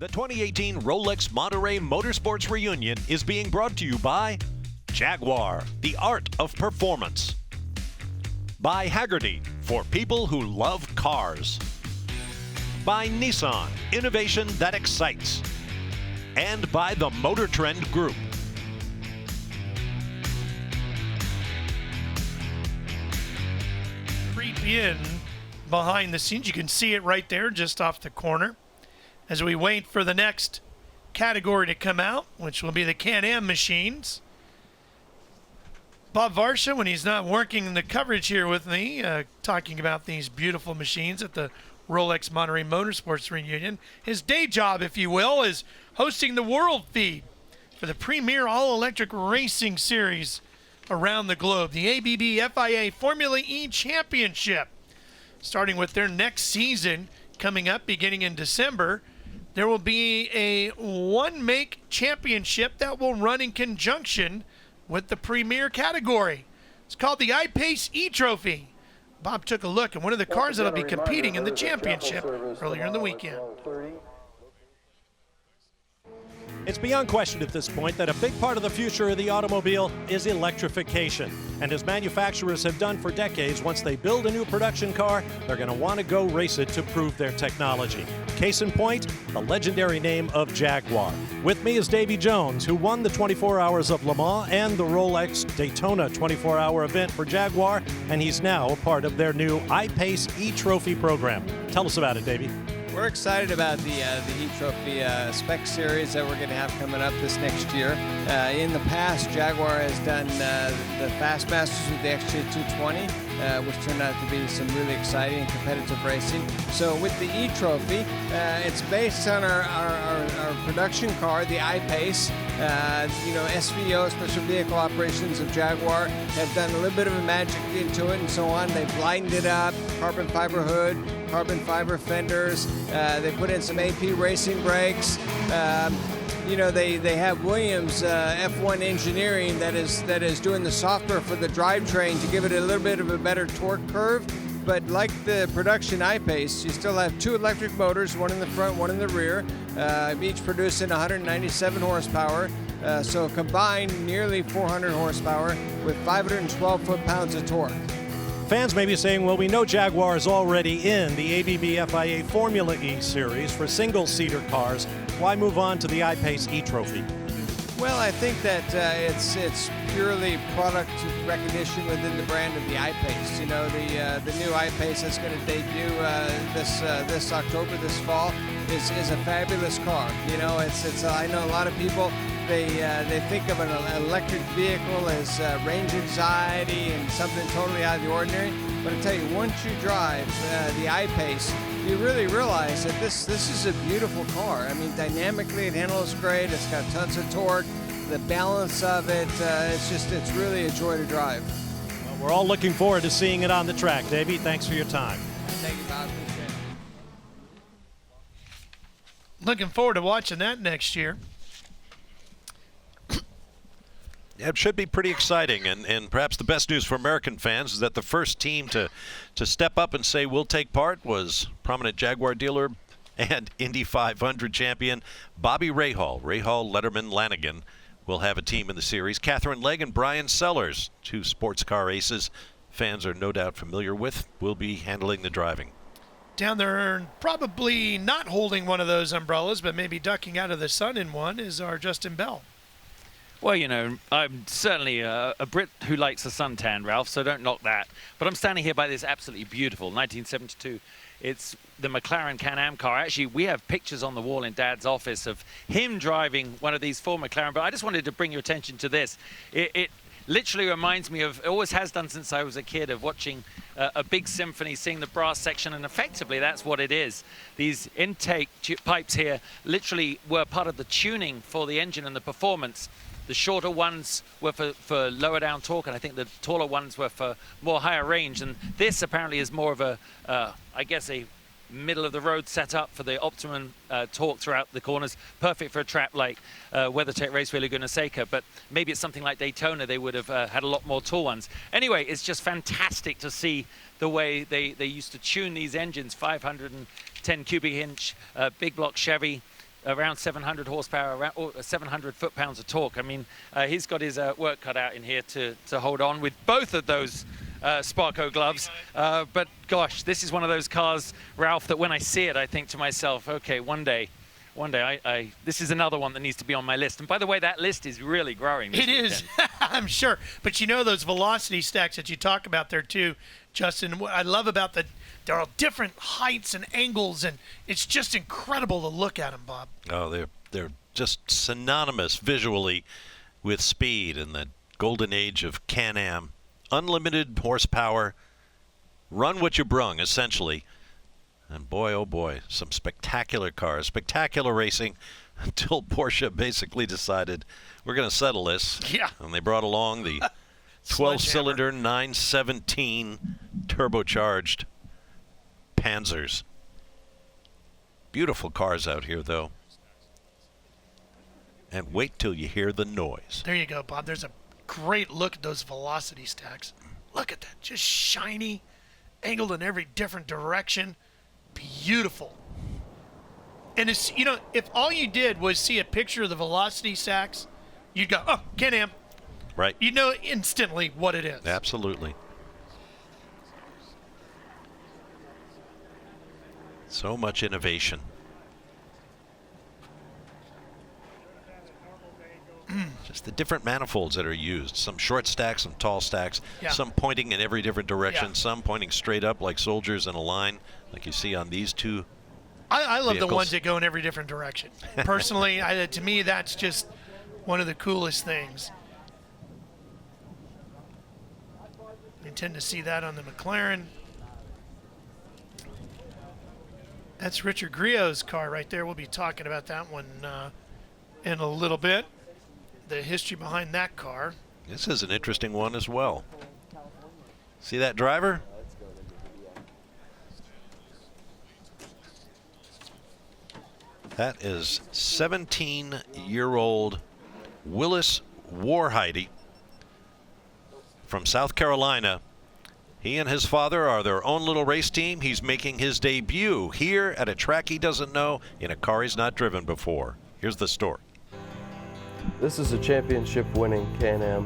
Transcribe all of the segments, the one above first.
The 2018 Rolex Monterey Motorsports Reunion is being brought to you by Jaguar, the art of performance. By Haggerty, for people who love cars. By Nissan, innovation that excites. And by the Motor Trend Group. Creep in behind the scenes. You can see it right there just off the corner as we wait for the next category to come out, which will be the CanAm machines. Bob Varsha, when he's not working the coverage here with me, talking about these beautiful machines at the Rolex Monterey Motorsports Reunion. His day job, if you will, is hosting the world feed for the premier all-electric racing series around the globe, the ABB FIA Formula E Championship. Starting with their next season coming up beginning in December, there will be a one-make championship that will run in conjunction with the premier category. It's called the IPace E-Trophy. Bob took a look at one of the cars that will be competing in the championship earlier in the weekend. It's beyond question at this point that a big part of the future of the automobile is electrification. And as manufacturers have done for decades, once they build a new production car, they're going to want to go race it to prove their technology. Case in point, the legendary name of Jaguar. With me is Davy Jones, who won the 24 Hours of Le Mans and the Rolex Daytona 24-hour event for Jaguar, and he's now a part of their new iPace E-Trophy program. Tell us about it, Davy. We're excited about the E-Trophy spec series that we're going to have coming up this next year. In the past, Jaguar has done the Fast Masters with the XJ220, which turned out to be some really exciting and competitive racing. So with the E-Trophy, it's based on our production car, the iPace. SVO, Special Vehicle Operations of Jaguar, have done a little bit of a magic into it and so on. They've lightened it up, carbon fiber hood, carbon fiber fenders. They put in some AP racing brakes. They have Williams F1 engineering that is doing the software for the drivetrain to give it a little bit of a better torque curve. But like the production iPace, you still have two electric motors, one in the front, one in the rear, each producing 197 horsepower. So combined, nearly 400 horsepower with 512 foot-pounds of torque. Fans may be saying, well, we know Jaguar is already in the ABB FIA Formula E series for single-seater cars. Why move on to the iPace E-Trophy? Well, I think that it's purely product recognition within the brand of the iPace. You know, the new iPace that's going to debut this October, this fall, is a fabulous car. You know, I know a lot of people, they think of an electric vehicle as range anxiety and something totally out of the ordinary. But I tell you, once you drive the iPace, you really realize that this is a beautiful car. I mean, dynamically it handles great. It's got tons of torque. The balance of it, it's really a joy to drive. Well, we're all looking forward to seeing it on the track. Davey, thanks for your time. Thank you, Bob. Appreciate it. Looking forward to watching that next year. It should be pretty exciting, and perhaps the best news for American fans is that the first team to step up and say we'll take part was prominent Jaguar dealer and Indy 500 champion Bobby Rahal. Rahal, Letterman, Lanigan will have a team in the series. Catherine Legg and Brian Sellers, two sports car aces fans are no doubt familiar with, will be handling the driving. Down there, probably not holding one of those umbrellas, but maybe ducking out of the sun in one, is our Justin Bell. Well, you know, I'm certainly a Brit who likes a suntan, Ralph, so don't knock that. But I'm standing here by this absolutely beautiful 1972. It's the McLaren CanAm car. Actually, we have pictures on the wall in Dad's office of him driving one of these four McLaren. But I just wanted to bring your attention to this. It literally reminds me of, it always has done since I was a kid, of watching a big symphony, seeing the brass section, and effectively that's what it is. These intake pipes here literally were part of the tuning for the engine and the performance. The shorter ones were for lower down torque, and I think the taller ones were for more higher range. And this apparently is more of a, I guess, a middle of the road setup for the optimum torque throughout the corners. Perfect for a track like WeatherTech Raceway Laguna Seca, but maybe it's something like Daytona, they would have had a lot more tall ones. Anyway, it's just fantastic to see the way they used to tune these engines, 510 cubic inch big block Chevy, around 700 horsepower, around 700 foot-pounds of torque. I mean, he's got his work cut out in here to hold on with both of those Sparco gloves. But gosh, this is one of those cars, Ralph, that when I see it, I think to myself, okay, one day, this is another one that needs to be on my list. And by the way, that list is really growing. It is, I'm sure. But you know those velocity stacks that you talk about there too, Justin. What I love about there are different heights and angles, and it's just incredible to look at them, Bob. Oh, they're just synonymous visually with speed and the golden age of Can-Am. Unlimited horsepower, run what you brung, essentially. And boy, oh boy, some spectacular cars, spectacular racing, until Porsche basically decided we're going to settle this. Yeah. And they brought along the 12-cylinder 917 turbocharged Panzers. Beautiful cars out here, though. And wait till you hear the noise. There you go, Bob. There's a great look at those velocity stacks. Look at that. Just shiny, angled in every different direction. Beautiful. And it's, you know, if all you did was see a picture of the velocity stacks, you'd go, oh, Can-Am. Right. You know instantly what it is. Absolutely. So much innovation. Just the different manifolds that are used. Some short stacks, some tall stacks, some pointing in every different direction, some pointing straight up like soldiers in a line, like you see on these two I love vehicles. the ones that go in every different direction. Personally, to me, that's just one of the coolest things. You tend to see that on the McLaren. That's Richard Griot's car right there. We'll be talking about that one in a little bit. The history behind that car. This is an interesting one as well. See that driver? That is 17-year-old Willis Warheide from South Carolina. He and his father are their own little race team. He's making his debut here at a track he doesn't know in a car he's not driven before. Here's the story. This is a championship-winning Can-Am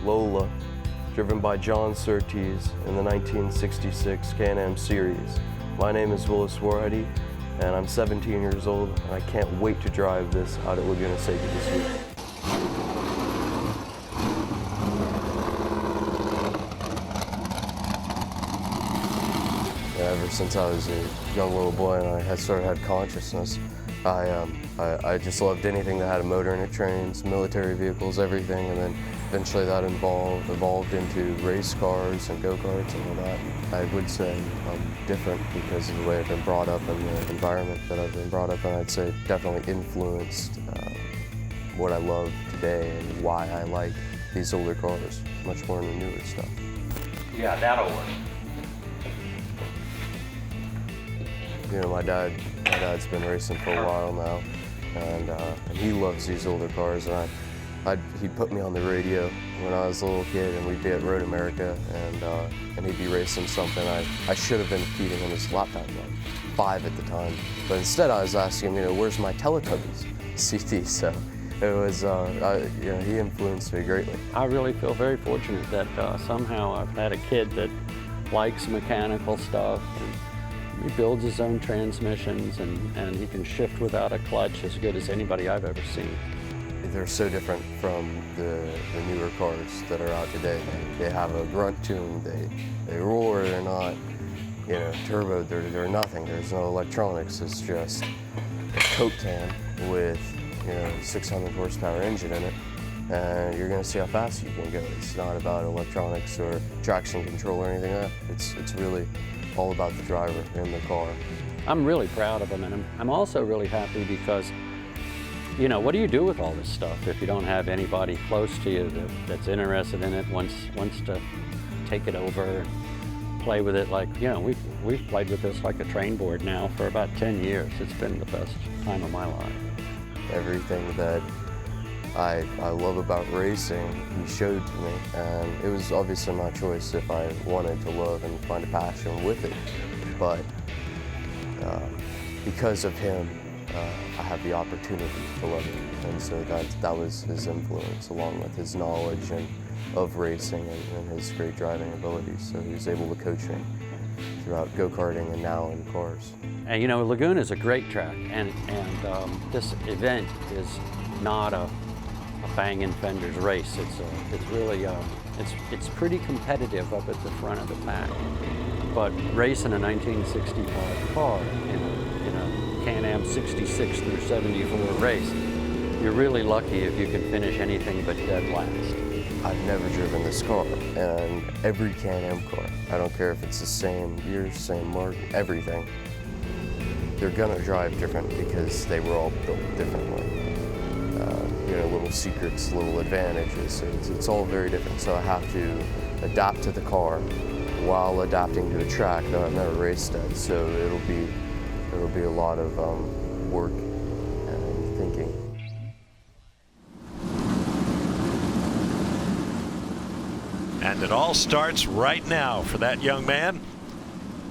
Lola, driven by John Surtees in the 1966 Can-Am Series. My name is Willis Warheide, and I'm 17 years old, and I can't wait to drive this out at Laguna Seca this week. Ever since I was a young little boy and I had consciousness, I just loved anything that had a motor in it, trains, military vehicles, everything, and then eventually that evolved into race cars and go-karts and all that. I would say I'm different because of the way I've been brought up and the environment that I've been brought up in. I'd say definitely influenced what I love today and why I like these older cars much more than the newer stuff. Yeah, that'll work. You know, my dad's been racing for a while now, and he loves these older cars. And he'd put me on the radio when I was a little kid, and we'd be at Road America, and he'd be racing something. I should have been feeding him his lap time, like 5 at the time, but instead I was asking him, you know, where's my Teletubbies CD? So it was, you know, he influenced me greatly. I really feel very fortunate that somehow I've had a kid that likes mechanical stuff. And he builds his own transmissions, and he can shift without a clutch as good as anybody I've ever seen. They're so different from the newer cars that are out today. They have a grunt to them, they roar, they're not, you know, turbo, they're nothing. There's no electronics, it's just a Coke can with, you know, 600 horsepower engine in it, and you're gonna see how fast you can go. It's not about electronics or traction control or anything like that. It's really all about the driver in the car. I'm really proud of him, and I'm also really happy because, you know, what do you do with all this stuff if you don't have anybody close to you that's interested in it, wants to take it over and play with it? Like, you know, we've played with this like a train board now for about 10 years. It's been the best time of my life. Everything that I love about racing, he showed to me, and it was obviously my choice if I wanted to love and find a passion with it. But because of him, I have the opportunity to learn. And so that was his influence, along with his knowledge of racing and his great driving abilities. So he was able to coach me throughout go-karting and now in cars. And you know, Laguna is a great track, and this event is not a banging fenders race. It's really it's pretty competitive up at the front of the pack. But racing a 1965 car in a CanAm 66 through 74 race, you're really lucky if you can finish anything but dead last. I've never driven this car, and every Can-Am car, I don't care if it's the same year, same mark, everything, they're gonna drive different because they were all built differently. You know, little secrets, little advantages, it's all very different. So I have to adapt to the car while adapting to a track that I've never raced at. So it'll be a lot of work and thinking. And it all starts right now for that young man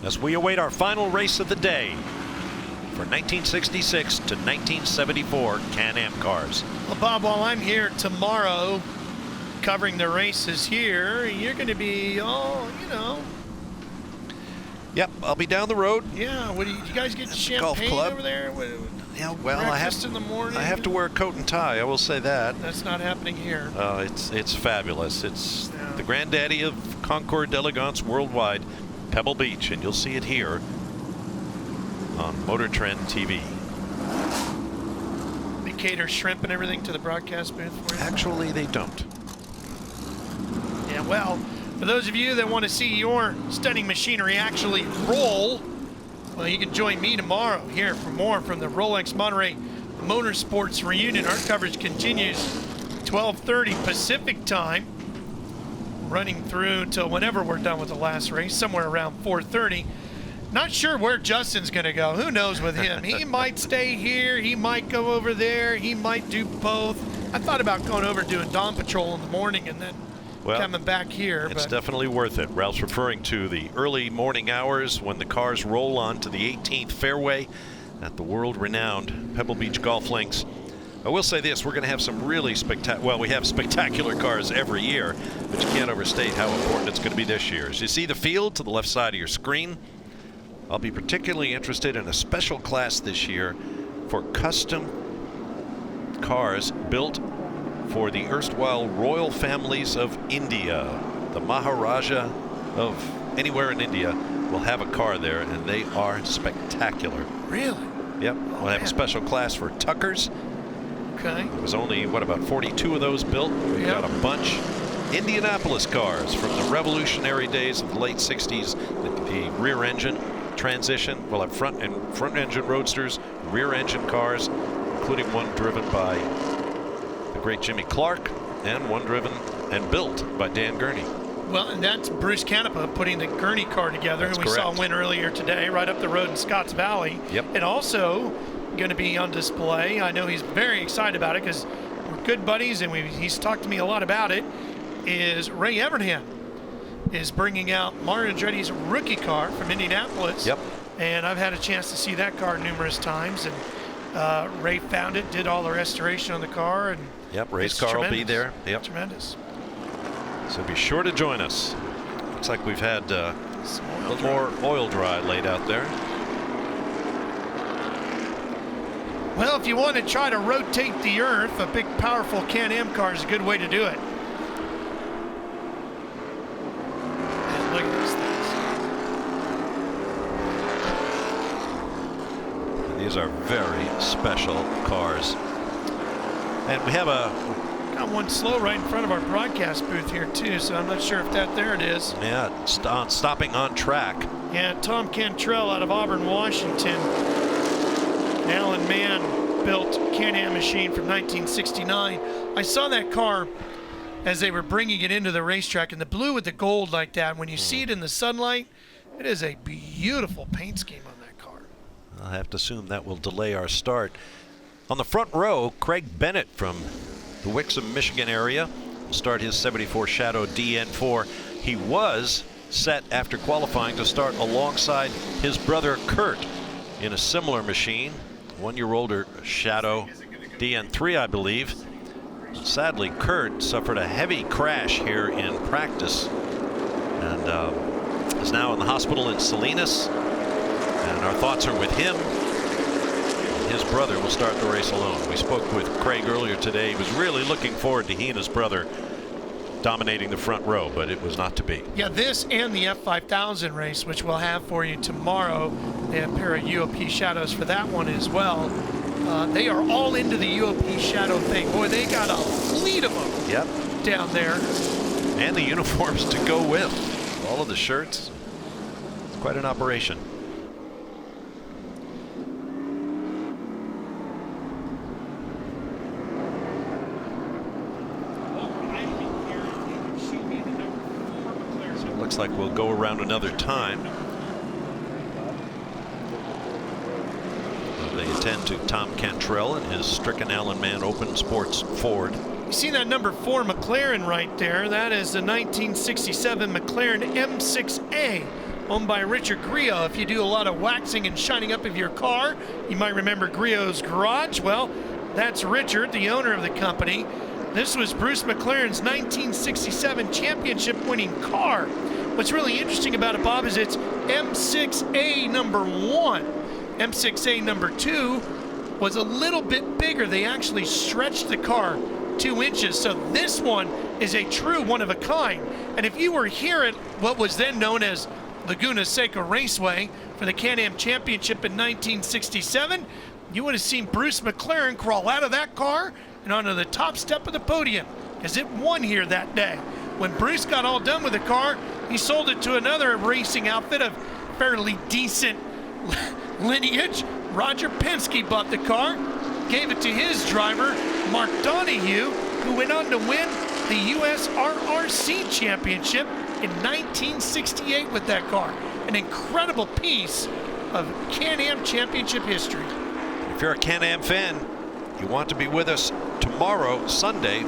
as we await our final race of the day for 1966 to 1974 Can-Am cars. Well, Bob, while I'm here tomorrow covering the races here, you're going to be, Yep, I'll be down the road. Yeah, what do you guys get Golf champagne club. over there? Yeah, well, I Breakfast in the morning? have to wear a coat and tie, I will say that. That's not happening here. It's fabulous. It's Yeah. the granddaddy of Concours d'Elegance worldwide, Pebble Beach, and you'll see it here on Motor Trend TV. They cater shrimp and everything to the broadcast booth for you? Actually, they don't. Yeah, well, for those of you that want to see your stunning machinery actually roll, well, you can join me tomorrow here for more from the Rolex Monterey Motorsports reunion. Our coverage continues 12:30 Pacific time, running through till whenever we're done with the last race, somewhere around 4:30. Not sure where Justin's going to go. Who knows with him? He might stay here. He might go over there. He might do both. I thought about going over doing Dawn Patrol in the morning and then coming back here. It's but definitely worth it. Ralph's referring to the early morning hours when the cars roll onto the 18th fairway at the world-renowned Pebble Beach Golf Links. I will say this, we're going to have some really we have spectacular cars every year, but you can't overstate how important it's going to be this year. As you see the field to the left side of your screen, I'll be particularly interested in a special class this year for custom cars built for the erstwhile royal families of India. The Maharaja of anywhere in India will have a car there, and they are spectacular. Really? Yep, we'll have a special class for Tuckers. Okay. There was only, about 42 of those built. We've got a bunch. Indianapolis cars from the revolutionary days of the late 60s, the rear engine transition. We'll have front engine roadsters, rear engine cars, including one driven by the great Jimmy Clark, and one driven and built by Dan Gurney. Well, and that's Bruce Canepa putting the Gurney car together, That's who we saw correct. win earlier today, right up the road in Scotts Valley. Yep. And also going to be on display. I know he's very excited about it because we're good buddies, and he's talked to me a lot about it. Is Ray Evernham is bringing out Mario Andretti's rookie car from Indianapolis. Yep. And I've had a chance to see that car numerous times, and Ray found it, did all the restoration on the car, and Yep, Ray's it's car will be tremendous. there. Yep. Tremendous. So be sure to join us. Looks like we've had a little more oil dry laid out there. Well, if you want to try to rotate the earth, a big, powerful Can-Am car is a good way to do it. And look at these things. These are very special cars. And we have Got one slow right in front of our broadcast booth here, too, so I'm not sure if there it is. stopping on track. Yeah, Tom Cantrell out of Auburn, Washington. Alan Mann built Can-Am machine from 1969. I saw that car as they were bringing it into the racetrack, and the blue with the gold like that, when you see it in the sunlight, it is a beautiful paint scheme on that car. I'll have to assume that will delay our start. On the front row, Craig Bennett from the Wixom, Michigan area will start his 74 Shadow DN4. He was set after qualifying to start alongside his brother Kurt in a similar machine 1 year older Shadow, DN3, I believe. Sadly, Kurt suffered a heavy crash here in practice and is now in the hospital in Salinas. And our thoughts are with him. His brother will start the race alone. We spoke with Craig earlier today. He was really looking forward to he and his brother dominating the front row, but it was not to be. Yeah, this and the F5000 race, which we'll have for you tomorrow. They have a pair of UOP Shadows for that one as well. They are all into the UOP Shadow thing. Boy, they got a fleet of them down there. And the uniforms to go with. All of the shirts. It's quite an operation. So it looks like we'll go around another time. They attend to Tom Cantrell and his Stricken Allen Man Open Sports Ford. You see that number 4 McLaren right there? That is the 1967 McLaren M6A, owned by Richard Griot. If you do a lot of waxing and shining up of your car, you might remember Griot's Garage. Well, that's Richard, the owner of the company. This was Bruce McLaren's 1967 championship-winning car. What's really interesting about it, Bob, is it's M6A number 1. M6A number 2 was a little bit bigger. They actually stretched the car 2 inches. So this one is a true one of a kind. And if you were here at what was then known as Laguna Seca Raceway for the Can-Am Championship in 1967, you would have seen Bruce McLaren crawl out of that car and onto the top step of the podium, because it won here that day. When Bruce got all done with the car, he sold it to another racing outfit of fairly decent lineage. Roger Penske bought the car, gave it to his driver, Mark Donahue, who went on to win the U.S. RRC Championship in 1968 with that car. An incredible piece of Can-Am Championship history. If you're a Can-Am fan, you want to be with us tomorrow, Sunday,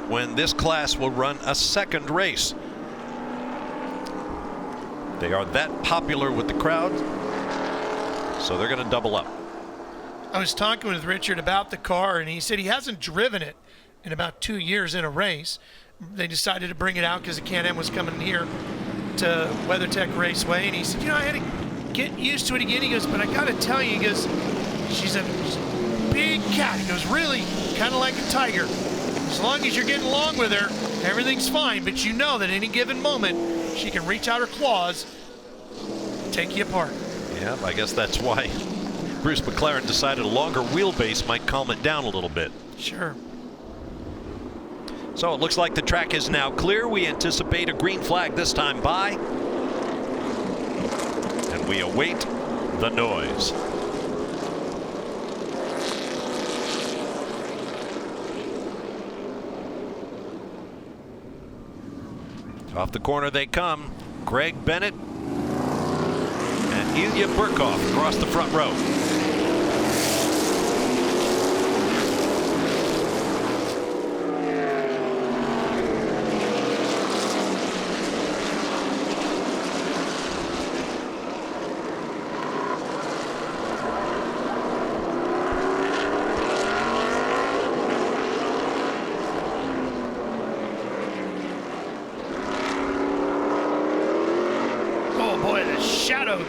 when this class will run a second race. They are that popular with the crowd, so they're going to double up. I was talking with Richard about the car, and he said he hasn't driven it in about 2 years in a race. They decided to bring it out because the Can-Am was coming here to WeatherTech Raceway, and he said, you know, I had to get used to it again. He goes, but I got to tell you, he goes, she's a big cat. He goes, really, kind of like a tiger. As long as you're getting along with her, everything's fine, but you know that any given moment, she can reach out her claws and take you apart. Yeah, I guess that's why Bruce McLaren decided a longer wheelbase might calm it down a little bit. Sure. So it looks like the track is now clear. We anticipate a green flag this time by, and we await the noise. Off the corner they come. Craig Bennett and Ilya Burkhoff across the front row.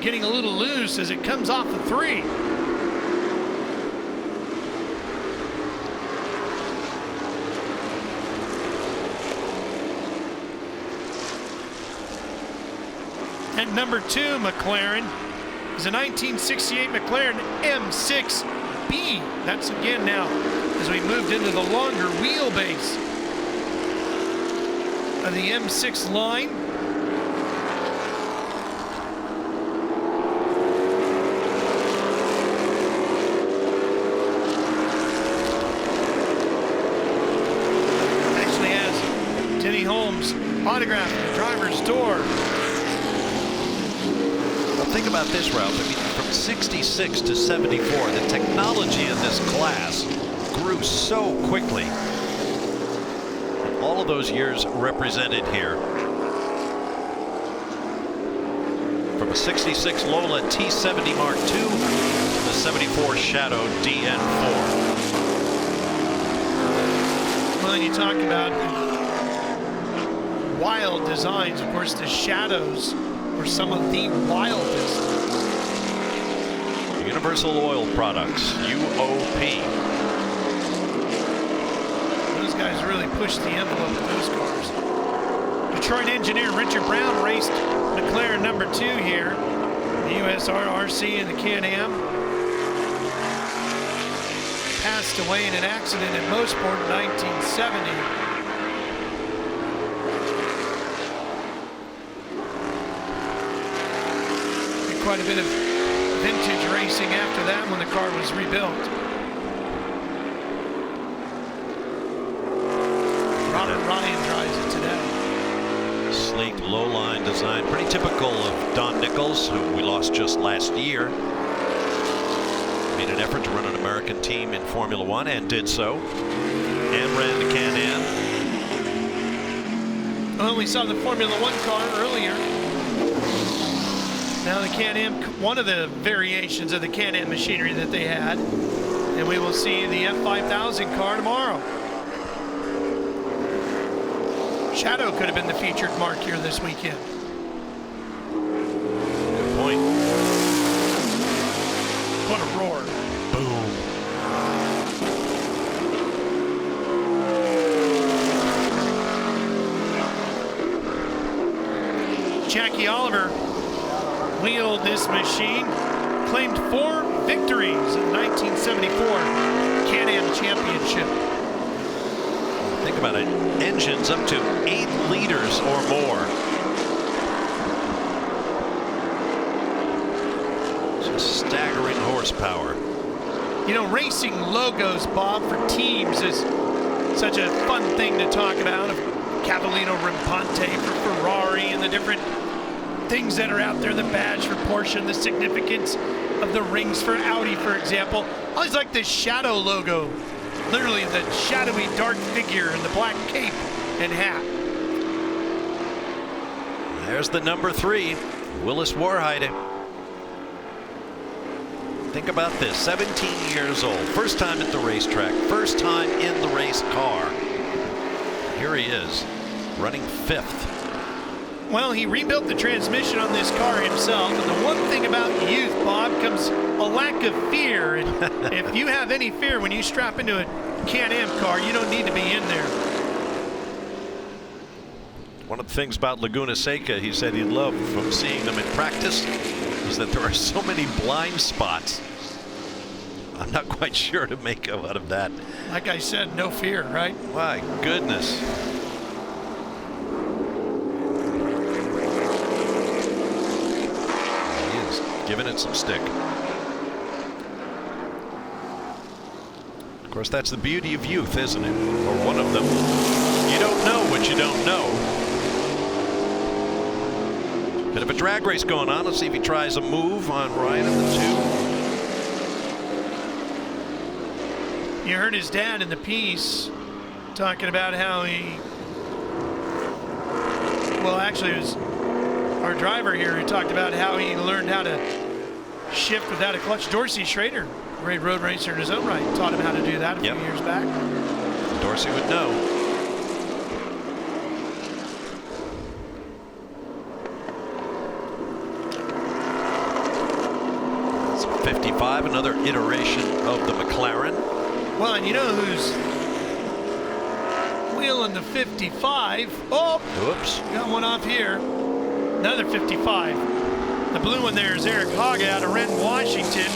Getting a little loose as it comes off the 3. And number 2 McLaren is a 1968 McLaren M6B. That's again now as we moved into the longer wheelbase of the M6 line. Autograph in the driver's door. Well, think about this, Ralph. I mean, from 66 to 74, the technology in this class grew so quickly. And all of those years represented here. From a 66 Lola T70 Mark II to the 74 Shadow DN4. Well, you talk about wild designs. Of course, the Shadows were some of the wildest. Universal Oil Products, UOP. Those guys really pushed the envelope with those cars. Detroit engineer Richard Brown raced McLaren #2 here. The USRRC and the CanAm. Passed away in an accident at Motorsport in 1970. Did quite a bit of vintage racing after that when the car was rebuilt. Robert Ryan drives it today. Sleek, low-line design, pretty typical of Don Nichols, who we lost just last year. Made an effort to run an American team in Formula One and did so, and ran the CanAm. Well, we saw the Formula One car earlier. Now the CanAm, one of the variations of the CanAm machinery that they had, and we will see the F5000 car tomorrow. Shadow could have been the featured mark here this weekend. Good point. What a roar. Boom. Jackie Oliver wheeled this machine, claimed 4 victories in the 1974 CanAm Championship. Think about it. Engines up to 8 liters or more. Just staggering horsepower. You know, racing logos, Bob, for teams is such a fun thing to talk about. Cavallino Rampante for Ferrari and the different things that are out there, the badge for Porsche, the significance of the rings for Audi, for example. I always like the Shadow logo. Literally the shadowy dark figure in the black cape and hat. There's the number 3, Willis Warheide. Think about this, 17 years old, first time at the racetrack, first time in the race car. Here he is, running 5th. Well, he rebuilt the transmission on this car himself, and the one thing about youth, Bob, comes a lack of fear. And if you have any fear when you strap into a CanAm car, you don't need to be in there. One of the things about Laguna Seca, he said he loved from seeing them in practice, is that there are so many blind spots. I'm not quite sure to make out of that. Like I said, no fear, right? My goodness. He is giving it some stick. Of course, that's the beauty of youth, isn't it? Or one of them. You don't know what you don't know. Bit of a drag race going on. Let's see if he tries a move on Ryan in the 2. You heard his dad in the piece talking about how he, well, actually it was our driver here who talked about how he learned how to shift without a clutch. Dorsey Schrader, great road racer in his own right, taught him how to do that a few years back. Dorsey would know. It's 55, another iteration of the McLaren. Well, and you know who's wheeling the 55? Oh, Whoops. got one off here. Another 55. The blue one there is Eric Haga out of Renton, Washington,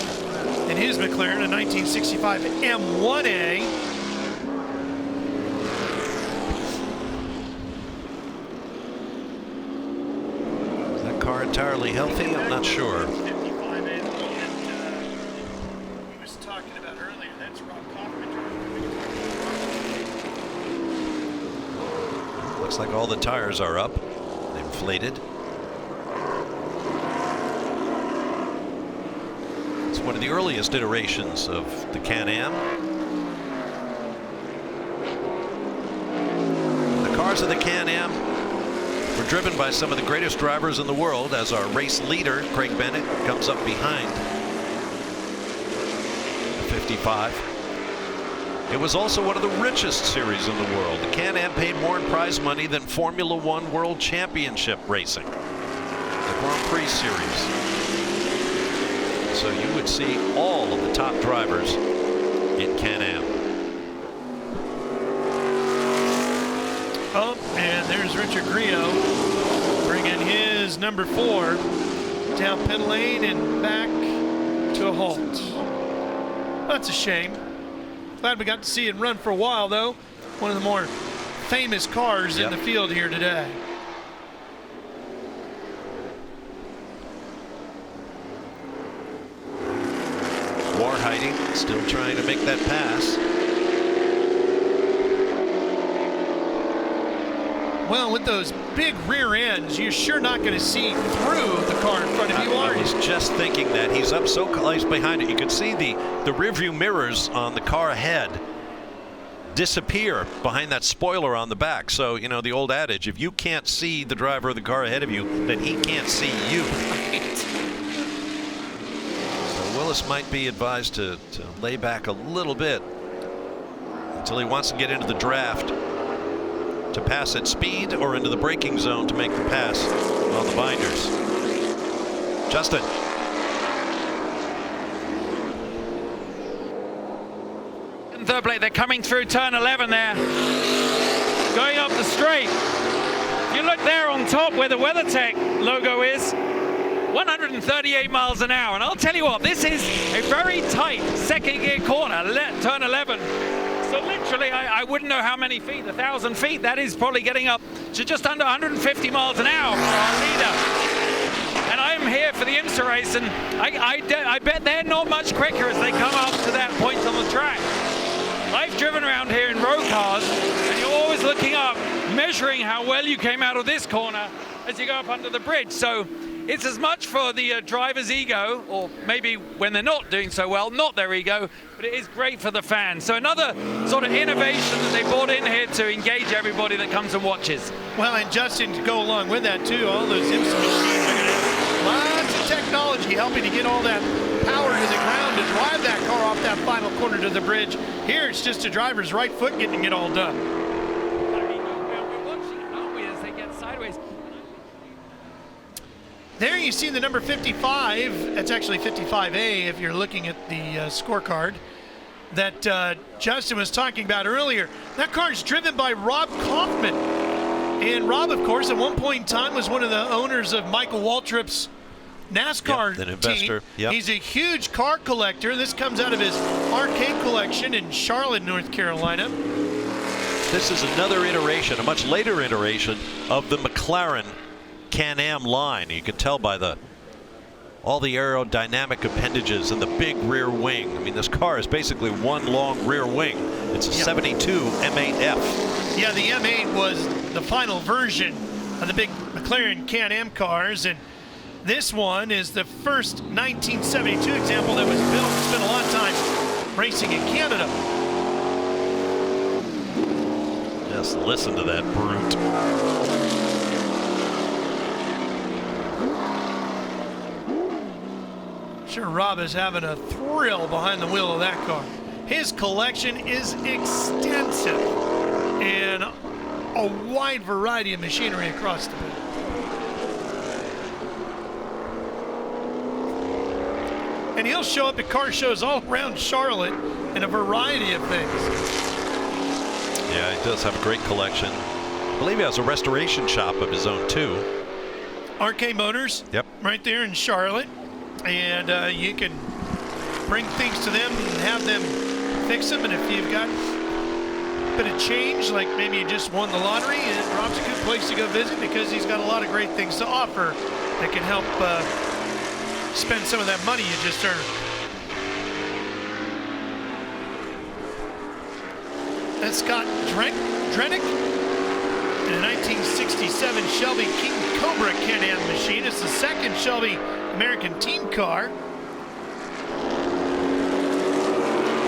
in his McLaren, a 1965 M1A. Is that car entirely healthy? I'm not sure. 55 and he was talking about earlier. That's Rob Kaufman. Looks like all the tires are up, inflated. It's one of the earliest iterations of the CanAm. The cars of the CanAm were driven by some of the greatest drivers in the world, as our race leader, Craig Bennett, comes up behind. 55. It was also one of the richest series in the world. The Can-Am paid more in prize money than Formula One World Championship racing, the Grand Prix series. So you would see all of the top drivers in Can-Am. Oh, and there's Richard Grillo bringing his number 4 down pit lane and back to a halt. That's a shame. Glad we got to see it run for a while, though. One of the more famous cars in the field here today. Warhiding still trying to make that pass. Well, with those big rear ends, you're sure not going to see through the car in front of you, are I you? was just thinking that. He's up so close behind it. You could see the rearview mirrors on the car ahead disappear behind that spoiler on the back. So, you know, the old adage, if you can't see the driver of the car ahead of you, then he can't see you. So Willis might be advised to lay back a little bit until he wants to get into the draft, to pass at speed or into the braking zone to make the pass on the binders. Justin. In third place, they're coming through turn 11 there. Going up the straight. You look there on top where the WeatherTech logo is, 138 miles an hour. And I'll tell you what, this is a very tight second gear corner, turn 11. So literally, I wouldn't know how many feet, 1,000 feet. That is probably getting up to just under 150 miles an hour for our leader. And I'm here for the IMSA race, and I bet they're not much quicker as they come up to that point on the track. I've driven around here in road cars, and you're always looking up, measuring how well you came out of this corner as you go up under the bridge. So it's as much for the driver's ego, or maybe when they're not doing so well, not their ego, but it is great for the fans. So another sort of innovation that they brought in here to engage everybody that comes and watches. Well, and Justin, to go along with that too, all those IMSA machines are going to have lots of technology helping to get all that power to the ground to drive that car off that final corner to the bridge. Here it's just a driver's right foot getting it all done. We're watching it, aren't we, as they get sideways. There you see the number 55. That's actually 55A if you're looking at the scorecard that Justin was talking about earlier. That car is driven by Rob Kaufman. And Rob, of course, at one point in time was one of the owners of Michael Waltrip's NASCAR an investor. team. Yep. He's a huge car collector. This comes out of his arcade collection in Charlotte, North Carolina. This is another iteration, a much later iteration of the McLaren CanAm line. You can tell by all the aerodynamic appendages and the big rear wing. I mean, this car is basically one long rear wing. It's a 72 M8F. Yeah, the M8 was the final version of the big McLaren CanAm cars, and this one is the first 1972 example that was built. Spent a lot of time racing in Canada. Just listen to that brute. Sure, Rob is having a thrill behind the wheel of that car. His collection is extensive and a wide variety of machinery across the board. And he'll show up at car shows all around Charlotte in a variety of things. Yeah, he does have a great collection. I believe he has a restoration shop of his own too. RK Motors, Yep. right there in Charlotte. And you can bring things to them and have them fix them. And if you've got a bit of change, like maybe you just won the lottery, and Rob's a good place to go visit because he's got a lot of great things to offer that can help spend some of that money you just earned. That's Scott Drenick in a 1967 Shelby King Cobra Can-Am machine. It's the second Shelby American team car.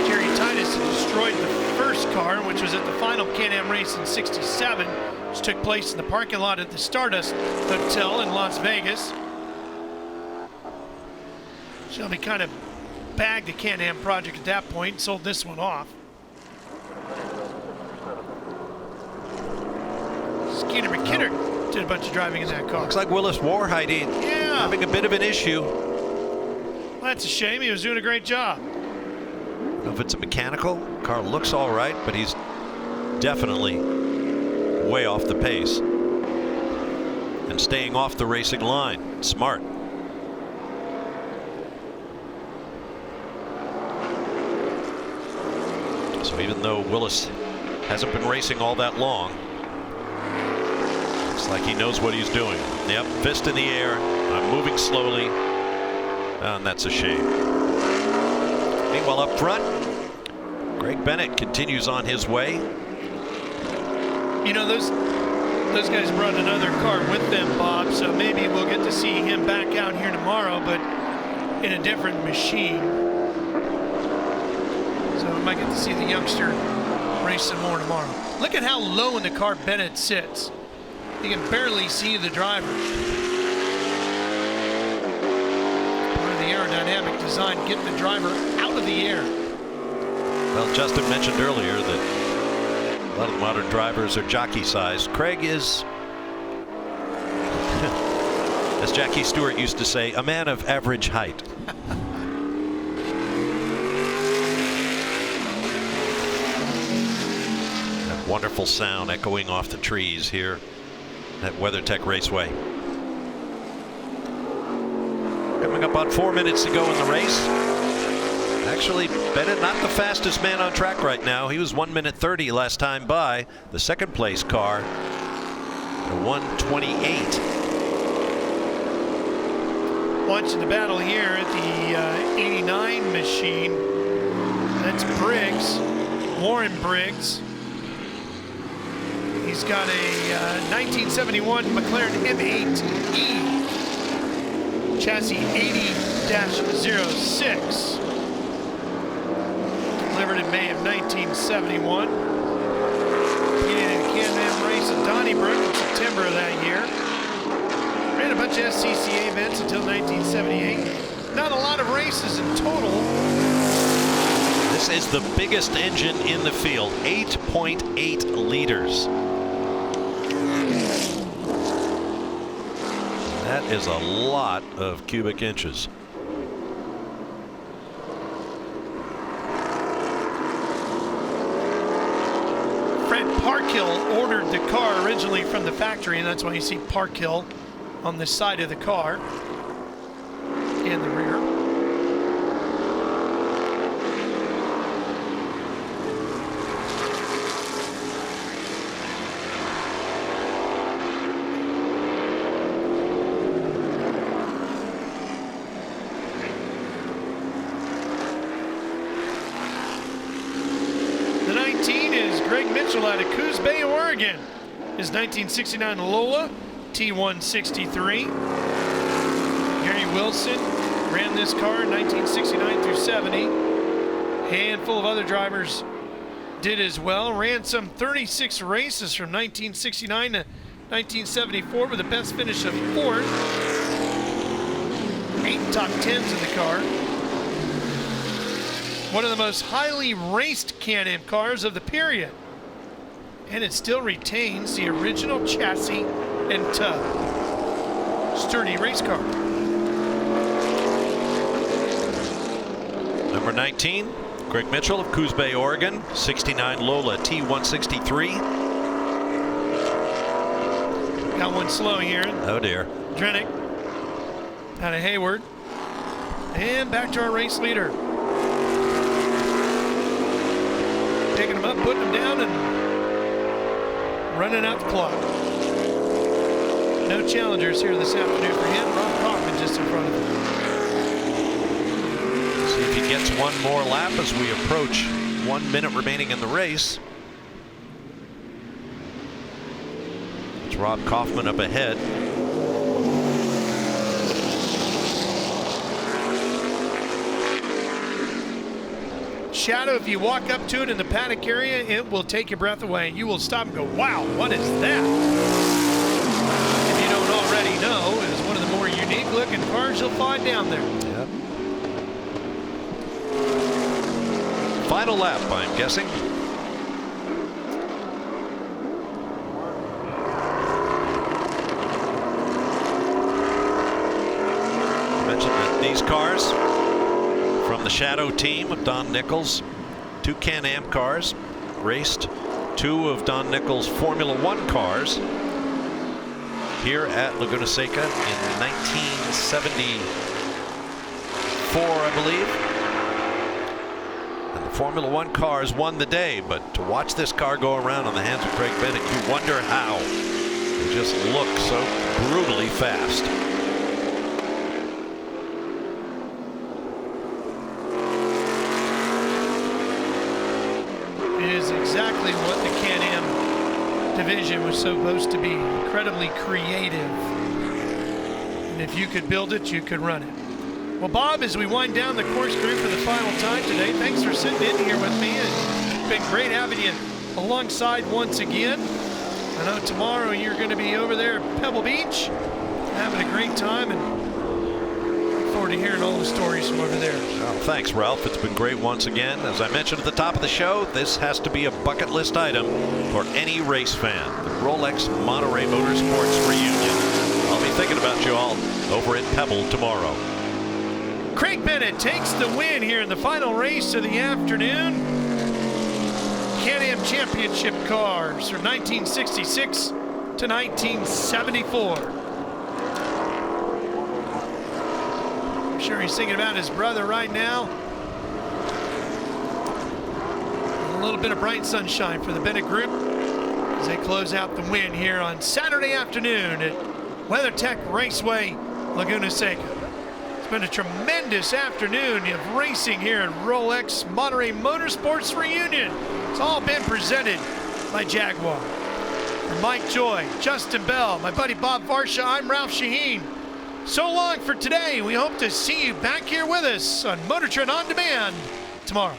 Jerry Titus destroyed the first car, which was at the final Can-Am race in '67, which took place in the parking lot at the Stardust Hotel in Las Vegas. Shelby kind of bagged the CanAm project at that point, sold this one off. Skeeter McKinnon did a bunch of driving in that car. Looks like Willis Warheide having a bit of an issue. Well, that's a shame. He was doing a great job. I don't know if it's a mechanical. Car looks all right, but he's definitely way off the pace. And staying off the racing line. Smart. So even though Willis hasn't been racing all that long, looks like he knows what he's doing. Yep, fist in the air. I'm moving slowly. And that's a shame. Meanwhile, up front, Greg Bennett continues on his way. You know, those guys brought another car with them, Bob, so maybe we'll get to see him back out here tomorrow, but in a different machine. So we might get to see the youngster race some more tomorrow. Look at how low in the car Bennett sits. You can barely see the driver. Part of the aerodynamic design, get the driver out of the air. Well, Justin mentioned earlier that a lot of the modern drivers are jockey-sized. Craig is, as Jackie Stewart used to say, a man of average height. That wonderful sound echoing off the trees here at WeatherTech Raceway. Coming up on 4 minutes to go in the race. Actually, Bennett not the fastest man on track right now. He was 1 minute 30 last time by. The second place car, the 1:28. Watching the battle here at the 89 machine. That's Briggs, Warren Briggs. He's got a 1971 McLaren M8E, chassis 80-06. Delivered in May of 1971. Competed in a CanAm race at Donnybrook in September of that year. Ran a bunch of SCCA events until 1978. Not a lot of races in total. This is the biggest engine in the field, 8.8 liters. That is a lot of cubic inches. Parkhill ordered the car originally from the factory, and that's why you see Parkhill on the side of the car in the rear. Out of Coos Bay, Oregon. His 1969 Lola T163. Gary Wilson ran this car in 1969 through 70. Handful of other drivers did as well. Ran some 36 races from 1969 to 1974 with the best finish of 4th. 8 top 10s in the car. One of the most highly raced CanAm cars of the period. And it still retains the original chassis and tub. Sturdy race car. Number 19, Greg Mitchell of Coos Bay, Oregon. 69 Lola T163. Got one slow here. Oh dear. Drenick out of Hayward. And back to our race leader. Picking him up, putting him down, and running out the clock. No challengers here this afternoon for him. Rob Kaufman just in front of him. See if he gets one more lap as we approach 1 minute remaining in the race. It's Rob Kaufman up ahead. Shadow, if you walk up to it in the paddock area, it will take your breath away. You will stop and go, wow, what is that? If you don't already know, it is one of the more unique looking cars you'll find down there. Yep. Final lap, I'm guessing. I mentioned that these cars from the Shadow team of Don Nichols, 2 Can-Am cars, raced 2 of Don Nichols' Formula One cars here at Laguna Seca in 1974, I believe. And the Formula One cars won the day, but to watch this car go around on the hands of Craig Bennett, you wonder how. They just look so brutally fast. It is exactly what the Can-Am division was supposed to be. Incredibly creative. And if you could build it, you could run it. Well, Bob, as we wind down the course group for the final time today, thanks for sitting in here with me. It's been great having you alongside once again. I know tomorrow you're going to be over there at Pebble Beach, having a great time, and look forward to hearing all the stories from over there. Well, thanks, Ralph. It's been great once again. As I mentioned at the top of the show, this has to be a bucket list item for any race fan. The Rolex Monterey Motorsports reunion. I'll be thinking about you all over at Pebble tomorrow. Craig Bennett takes the win here in the final race of the afternoon. Can-Am Championship cars from 1966 to 1974. I'm sure he's thinking about his brother right now. A little bit of bright sunshine for the Bennett Group as they close out the win here on Saturday afternoon at WeatherTech Raceway, Laguna Seca. It's been a tremendous afternoon of racing here at Rolex Monterey Motorsports reunion. It's all been presented by Jaguar. For Mike Joy, Justin Bell, my buddy Bob Varsha, I'm Ralph Shaheen. So long for today. We hope to see you back here with us on Motor Trend On Demand tomorrow.